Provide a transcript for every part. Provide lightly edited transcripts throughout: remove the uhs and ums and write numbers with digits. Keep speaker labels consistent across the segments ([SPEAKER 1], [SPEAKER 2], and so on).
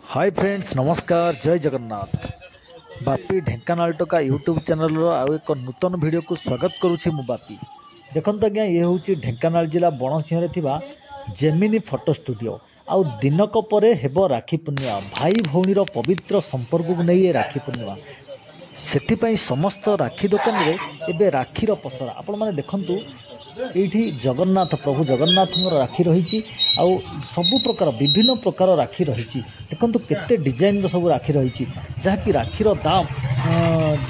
[SPEAKER 1] Hi friends, नमस्कार, जय जगन्नाथ। बापी ढेंकानाल टोका यूट्यूब चैनल आउ एक नूतन वीडियो को स्वागत करुछि मु बापी। देखंत आज्ञा ये होछि ढेंकानाल जिला बणसिंह रे थिबा जेमिनी फोटो स्टूडियो। आउ दिनक परे हेबो राखी पूर्णिमा, भाई भौणीर पवित्र संपर्क को नहीं राखी पूर्णिमा। से समस्त राखी दुकान रे एबे राखीर पसरा आपण माने देखंतु एठी जगन्नाथ प्रभु जगन्नाथ राखी रही आउ सबु प्रकार विभिन्न प्रकार राखी रही। देखंतु केते डिजाइन सब राखी रही जहाँकि राखीर दाम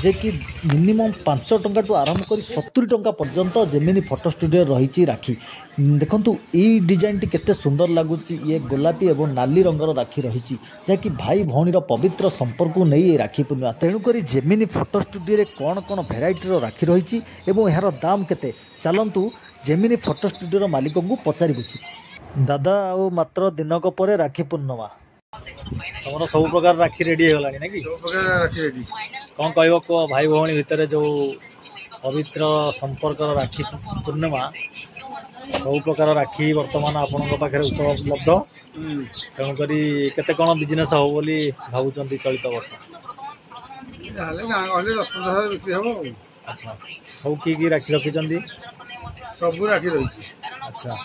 [SPEAKER 1] जे कि मिनिमम 5 टंका टू आरंभ कर 70 टंका पर्यंत जेमिनी फोटो स्टूडियो रही राखी। देखंतु ये डिजाइन टी केते सुंदर लगुच। ये गोलापी एवं नाली रंगर राखी रही जहाँकि भाई भौणीर पवित्र संपर्क को नहीं राखी पूर्णिमा। तेणुक जेमिनी फोटो स्टूडियो कौन कौन भेराइटर राखी रही एवं यार दाम केते चलतु जेमिनी फोटो स्टूडियो मालिक को पचारि बुझी। दादा आउ मात्र दिनक परे राखी पूर्णिमा तुम सब प्रकार राखी रेडी होगा ना कि कौन कह भाई भौणी भितर जो पवित्र संपर्क राखी पूर्णिमा सब प्रकार राखी बर्तमान आपण पाखे उपलब्ध। तेणुक केते कौन बिजनेस हो बोली भावुं चलित वर्ष? अच्छा, सब कि राखी रखी
[SPEAKER 2] सब राखी रही।
[SPEAKER 1] अच्छा,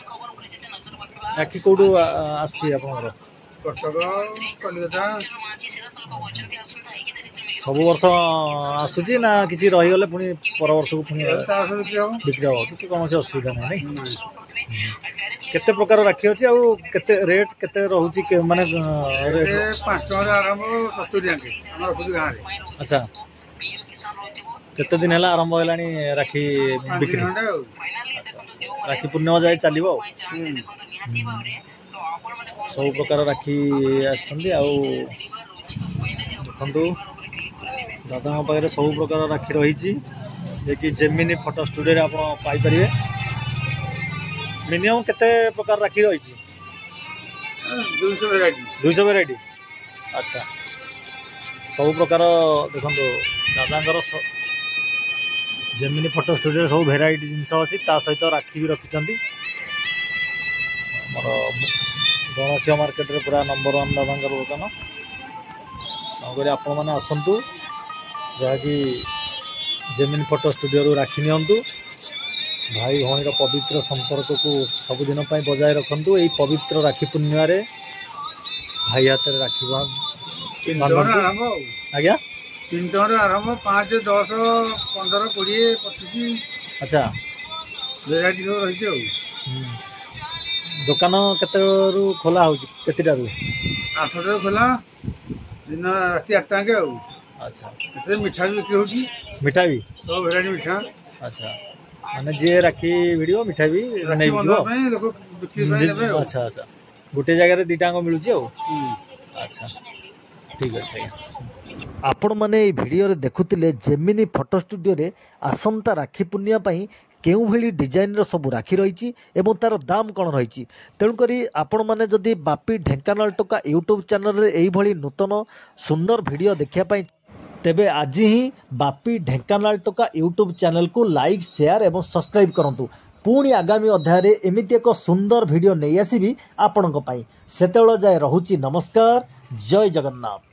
[SPEAKER 1] राखी कौटू आसुची आपनकर?
[SPEAKER 2] कटक कलिकता
[SPEAKER 1] सब वर्ष आसुची ना किसी रहीगले पुणी पर वर्ष को पुणी बिक्री हम किसी कौन असुविधा नहीं? केते प्रकार राखी अच्छी आउ केते रेट केते रहउची माने
[SPEAKER 2] 5 टका आरंभ 70 जाके हम रखुची गां रे। अच्छा,
[SPEAKER 1] केते दिन है आरंभ होलानी राखी बिक्री? राखी पूर्णिमा जाए चलो सब प्रकार राखी देखु दादा पाखे सब प्रकार राखी रही कि जेमिनी फोटो स्टूडियो आप पाइपर। मिनिमम केते प्रकार राखी रही? 200 वेराइटी। अच्छा, सब प्रकार देखो दादा जेमिनी फोटो स्टूडियो सब भेराइटी जिनस अच्छी सहित राखी भी रखिंट। गणसिया मार्केट रे पूरा नंबर 1 दादा दुकान। तेणुक आपण मैंने आसतु जहाँकि जेमिनी फोटो स्टूडियो राखी नियंतु। भाई भौणीर पवित्र संपर्क को सबुदिन बजाय रखु। यही पवित्र राखी पूर्णिमा रे भाई हाथ में राखी आज्ञा
[SPEAKER 2] 3 टका आरंभ 5, 10, 15, 20, 25। अच्छा, भेराइटी सब रही।
[SPEAKER 1] दुकान केते खोला हो?
[SPEAKER 2] 8 खोला दिन राति 8 टाँगे। अच्छा, मिठा भी बिक्री होगी?
[SPEAKER 1] मिठा भी
[SPEAKER 2] सब भेराइटी मिठा। अच्छा,
[SPEAKER 1] माने जे राखी वीडियो मिठा भी नहीं
[SPEAKER 2] लोग बिक्री।
[SPEAKER 1] अच्छा अच्छा, गोटे जगह रे 2 टाँग मिलुची। अच्छा, ठीक है। आपण मैंने भिडियो देखुले जेमिनी फोटो स्टूडियो रे आसंता राखी पूर्णिमा पई केउ भली डिजाइन रो सब राखी रही एवं तार दाम कौन रही। तेणुक आपण मैंने जदि बापी ढेंकानाल टोका यूट्यूब चैनल रे एई भली नूतन सुंदर वीडियो देखिया पई तेबे आज ही बापी ढेंकानाल टोका यूट्यूब चैनल को लाइक, शेयर एवं सब्सक्राइब करंतु। पुणी आगामी अध्याय रे एमिति एक सुंदर वीडियो नहीं आसीबी आपणक पई। सेतेबेले जाय रहुची। नमस्कार, जय जगन्नाथ।